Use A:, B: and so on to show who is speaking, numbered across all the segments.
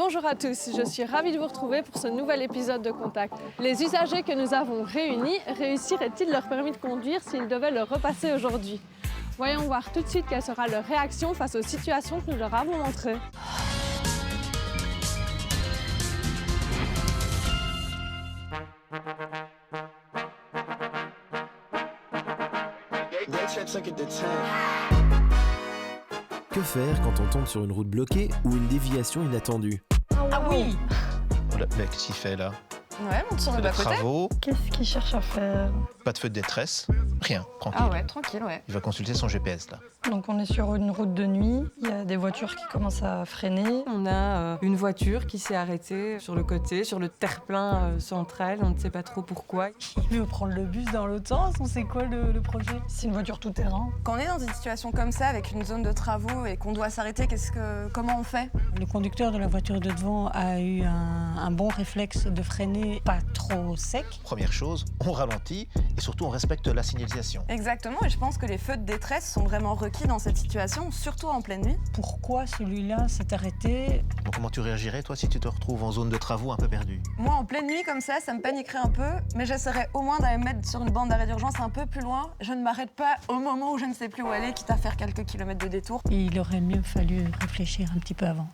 A: Bonjour à tous, je suis ravie de vous retrouver pour ce nouvel épisode de Contact. Les usagers que nous avons réunis réussiraient-ils leur permis de conduire s'ils devaient le repasser aujourd'hui? Voyons voir tout de suite quelle sera leur réaction face aux situations que nous leur avons montrées.
B: Que faire quand on tombe sur une route bloquée ou une déviation inattendue?
C: Ah oui.
D: Le mec, qu'est-ce qu'il fait là?
C: Ouais, monte sur le
D: Des
C: bas-côté.
D: travaux,
E: Qu'est-ce qu'il cherche à faire?
D: pas de feu de détresse, rien, tranquille.
C: Ah ouais, tranquille, ouais.
D: Il va consulter son GPS là.
E: Donc on est sur une route de nuit, il y a des voitures qui commencent à freiner.
F: On a une voiture qui s'est arrêtée sur le côté, sur le terre-plein central, on ne sait pas trop pourquoi.
E: Il veut prendre le bus dans l'autre sens, on sait quoi le projet? C'est une voiture tout-terrain.
C: Quand on est dans une situation comme ça, avec une zone de travaux et qu'on doit s'arrêter, comment on fait?
G: Le conducteur de la voiture de devant a eu un bon réflexe de freiner pas trop sec.
D: Première chose, on ralentit et surtout on respecte la signalisation.
C: Exactement, et je pense que les feux de détresse sont vraiment requis dans cette situation, surtout en pleine nuit.
G: Pourquoi celui-là s'est arrêté?
D: Donc comment tu réagirais toi si tu te retrouves en zone de travaux un peu perdu?
C: Moi, en pleine nuit comme ça me paniquerait un peu, mais j'essaierais au moins d'aller me mettre sur une bande d'arrêt d'urgence un peu plus loin. Je ne m'arrête pas au moment où je ne sais plus où aller, quitte à faire quelques kilomètres de détour.
G: Il aurait mieux fallu réfléchir un petit peu avant.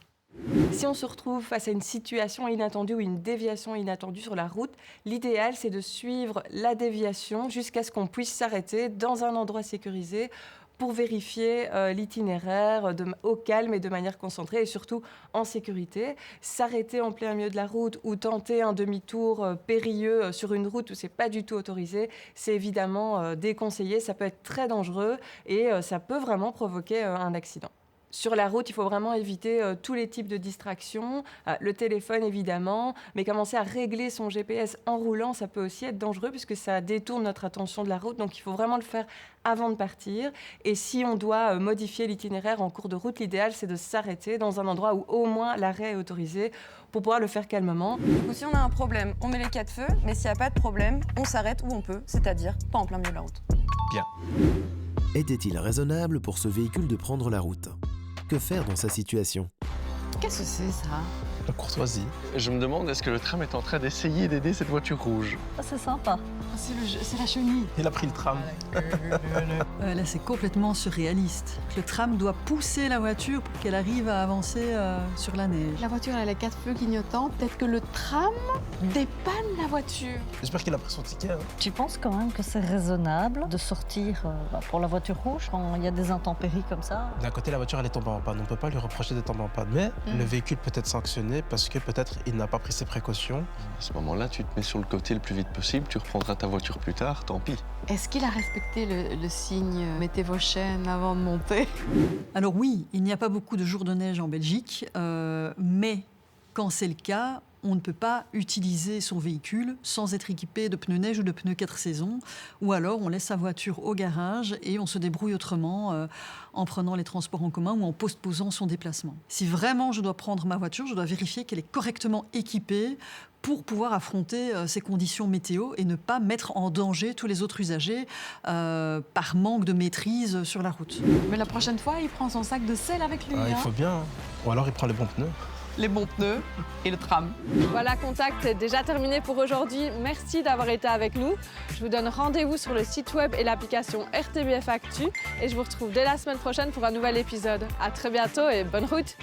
F: Si on se retrouve face à une situation inattendue ou une déviation inattendue sur la route, l'idéal c'est de suivre la déviation jusqu'à ce qu'on puisse s'arrêter dans un endroit sécurisé pour vérifier l'itinéraire au calme et de manière concentrée et surtout en sécurité. S'arrêter en plein milieu de la route ou tenter un demi-tour périlleux sur une route où c'est pas du tout autorisé, c'est évidemment déconseillé, ça peut être très dangereux et ça peut vraiment provoquer un accident. Sur la route, il faut vraiment éviter tous les types de distractions, le téléphone évidemment, mais commencer à régler son GPS en roulant, ça peut aussi être dangereux puisque ça détourne notre attention de la route, donc il faut vraiment le faire avant de partir. Et si on doit modifier l'itinéraire en cours de route, l'idéal c'est de s'arrêter dans un endroit où au moins l'arrêt est autorisé pour pouvoir le faire calmement.
C: Ou si on a un problème, on met les 4 feux, mais s'il n'y a pas de problème, on s'arrête où on peut, c'est-à-dire pas en plein milieu de la route.
D: Bien.
B: Était-il raisonnable pour ce véhicule de prendre la route? Que faire dans sa situation?
C: Qu'est-ce que c'est ça?
D: La courtoisie.
H: Je me demande, est-ce que le tram est en train d'essayer d'aider cette voiture rouge?
G: Ah, c'est sympa.
C: C'est la chenille.
D: Il a pris le tram.
I: Là, c'est complètement surréaliste. Le tram doit pousser la voiture pour qu'elle arrive à avancer sur la neige.
J: La voiture, elle a 4 feux clignotants. Peut-être que le tram dépanne la voiture.
D: J'espère qu'il a pris son ticket. Hein.
E: Tu penses quand même que c'est raisonnable de sortir pour la voiture rouge quand il y a des intempéries comme ça?
K: D'un côté, la voiture, elle est tombée en panne. On ne peut pas lui reprocher de tomber en panne. Mais le véhicule peut être sanctionné parce que peut-être il n'a pas pris ses précautions.
H: À ce moment-là, tu te mets sur le côté le plus vite possible, tu reprendras ta voiture plus tard, tant pis.
J: Est-ce qu'il a respecté le signe « mettez vos chaînes avant de monter »
I: Alors oui, il n'y a pas beaucoup de jours de neige en Belgique, mais quand c'est le cas, on ne peut pas utiliser son véhicule sans être équipé de pneus neige ou de pneus 4 saisons, ou alors on laisse sa voiture au garage et on se débrouille autrement en prenant les transports en commun ou en postposant son déplacement. Si vraiment je dois prendre ma voiture, je dois vérifier qu'elle est correctement équipée pour pouvoir affronter ces conditions météo et ne pas mettre en danger tous les autres usagers par manque de maîtrise sur la route.
J: Mais la prochaine fois, il prend son sac de sel avec lui.
K: Ah, il faut bien. Hein. Ou alors il prend les bons pneus.
J: Les bons pneus et le tram.
A: Voilà, Contact, c'est déjà terminé pour aujourd'hui. Merci d'avoir été avec nous. Je vous donne rendez-vous sur le site web et l'application RTBF Actu et je vous retrouve dès la semaine prochaine pour un nouvel épisode. À très bientôt et bonne route.